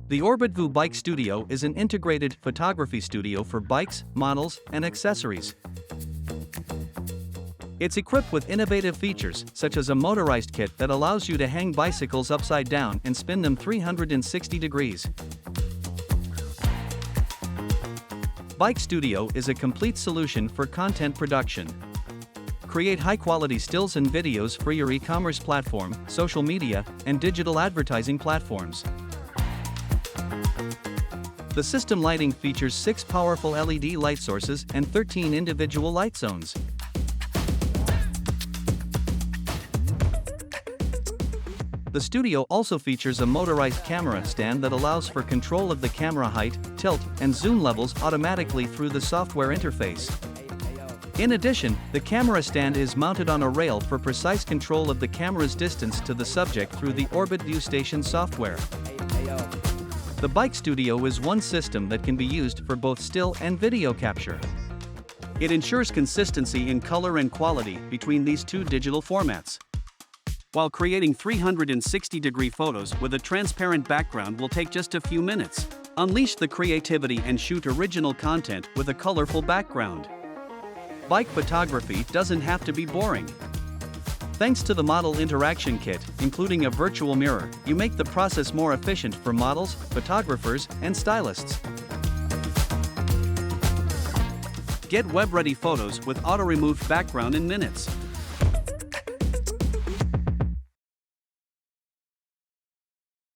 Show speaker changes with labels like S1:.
S1: The Orbitvu Bike Studio is an integrated photography studio for bikes, models, and accessories. It's equipped with innovative features, such as a motorized kit that allows you to hang bicycles upside down and spin them 360 degrees. Bike Studio is a complete solution for content production. Create high-quality stills and videos for your e-commerce platform, social media, and digital advertising platforms. The system lighting features 6 powerful LED light sources and 13 individual light zones. The studio also features a motorized camera stand that allows for control of the camera height, tilt, and zoom levels automatically through the software interface. In addition, the camera stand is mounted on a rail for precise control of the camera's distance to the subject through the Orbitvu Station software. The Bike Studio is one system that can be used for both still and video capture. It ensures consistency in color and quality between these two digital formats. While creating 360-degree photos with a transparent background will take just a few minutes, unleash the creativity and shoot original content with a colorful background. Bike photography doesn't have to be boring. Thanks to the Model Interaction Kit, including a virtual mirror, you make the process more efficient for models, photographers, and stylists. Get web-ready photos with auto-removed background in minutes.